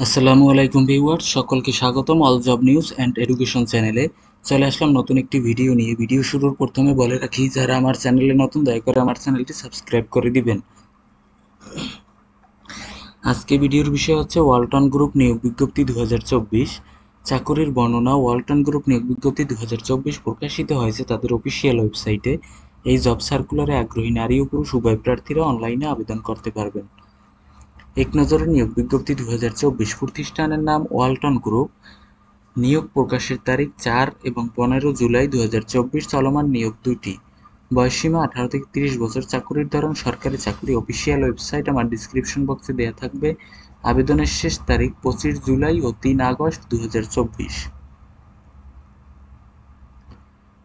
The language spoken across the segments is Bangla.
আসসালামু আলাইকুম ভিউয়ার্স, সকলকে স্বাগতম all job news and education চ্যানেলে। চলে আসলাম নতুন একটি ভিডিও নিয়ে। ভিডিও শুরুর প্রথমে বলে রাখি, যারা আমার চ্যানেলে নতুন দয়া করে আমার চ্যানেলটি সাবস্ক্রাইব করে দিবেন। আজকে ভিডিওর বিষয় হচ্ছে ওয়ালটন গ্রুপ নিয়োগ বিজ্ঞপ্তি 2024। চাকরির বর্ণনা। ওয়ালটন গ্রুপ নিয়োগ বিজ্ঞপ্তি 2024 প্রকাশিত হয়েছে তাদের অফিসিয়াল ওয়েবসাইটে। এই জব সার্কুলারে আগ্রহী নারী ও পুরুষ উভয় প্রার্থীরা অনলাইনে আবেদন করতে পারবেন। এক নজরে নিয়োগ বিজ্ঞপ্তি 2024। প্রতিষ্ঠানের নাম ওয়ালটন গ্রুপ। নিয়োগ প্রকাশের তারিখ 4 এবং 15 জুলাই 2024। চলমান নিয়োগ 2টি। বয়সসীমা 18 থেকে 30 বছর। চাকুরির ধরন সরকারি চাকরি। অফিসিয়াল ওয়েবসাইট আমার ডিসক্রিপশন বক্সে দেওয়া থাকবে। আবেদনের শেষ তারিখ 25 জুলাই ও 3 আগস্ট 2024।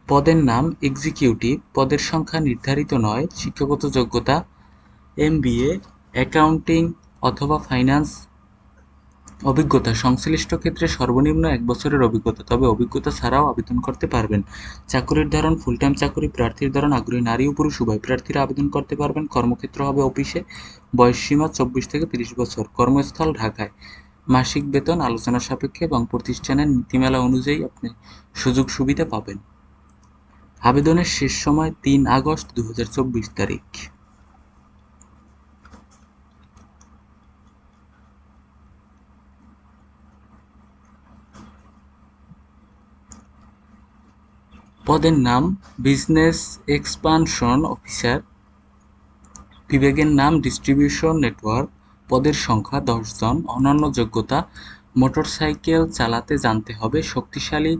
পদের নাম এক্সিকিউটিভ। পদের সংখ্যা নির্ধারিত নয়। শিক্ষাগত যোগ্যতা MBA, অ্যাকাউন্টিং অথবা ফাইন্যান্স। অভিজ্ঞতা সংশ্লিষ্ট ক্ষেত্রে সর্বনিম্ন 1 বছরের অভিজ্ঞতা, তবে অভিজ্ঞতা ছাড়াও আবেদন করতে পারবেন। চাকুরির ধরন ফুল টাইম চাকুরি। প্রার্থীর ধরন আগ্রহী নারী ও পুরুষ উভয় প্রার্থীরা আবেদন করতে পারবেন। কর্মক্ষেত্র হবে অফিসে। বয়সসীমা 24 থেকে 30 বছর। কর্মস্থল ঢাকায়। মাসিক বেতন আলোচনা সাপেক্ষে এবং প্রতিষ্ঠানের নীতিমালা অনুযায়ী আপনি সুযোগ সুবিধা পাবেন। আবেদনের শেষ সময় 3 আগস্ট 2024 তারিখ। পদের নাম বিজনেস এক্সপানশন অফিসার। বিভাগের নাম ডিস্ট্রিবিউশন নেটওয়ার্ক। পদের সংখ্যা 10 জন। অন্যান্য যোগ্যতা মোটরসাইকেল চালাতে জানতে হবে, শক্তিশালী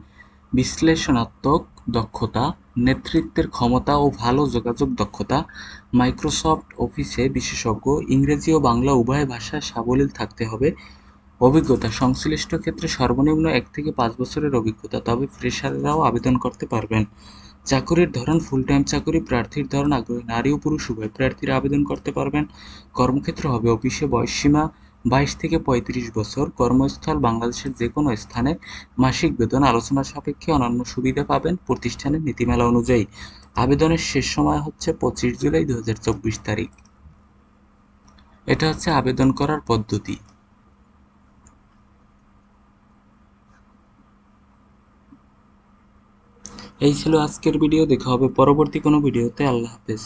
বিশ্লেষণাত্মক দক্ষতা, নেতৃত্বের ক্ষমতা ও ভালো যোগাযোগ দক্ষতা, মাইক্রোসফট অফিসে বিশেষজ্ঞ, ইংরেজি ও বাংলা উভয় ভাষায় সাবলীল থাকতে হবে। অভিজ্ঞতা সংশ্লিষ্ট ক্ষেত্রে সর্বনিম্ন 1 থেকে 5 বছরের অভিজ্ঞতা, তবে ফ্রেশাররাও আবেদন করতে পারবেন। চাকুরির ধরন ফুল টাইম চাকুরি। প্রার্থীর ধরন আগ্রহী নারী ও পুরুষ উভয় প্রার্থীরা আবেদন করতে পারবেন। কর্মক্ষেত্র হবে অফিসে। বয়সসীমা 22 থেকে 35 বছর। কর্মস্থল বাংলাদেশের যে কোনো স্থানে। মাসিক বেতন আলোচনা সাপেক্ষে। অন্যান্য সুবিধা পাবেন প্রতিষ্ঠানের নীতিমালা অনুযায়ী। আবেদনের শেষ সময় হচ্ছে 25 জুলাই 2024 তারিখ। এটা হচ্ছে আবেদন করার পদ্ধতি। এই ছিল আজকের ভিডিও। দেখা হবে পরবর্তী কোনো ভিডিওতে। আল্লাহ হাফেজ।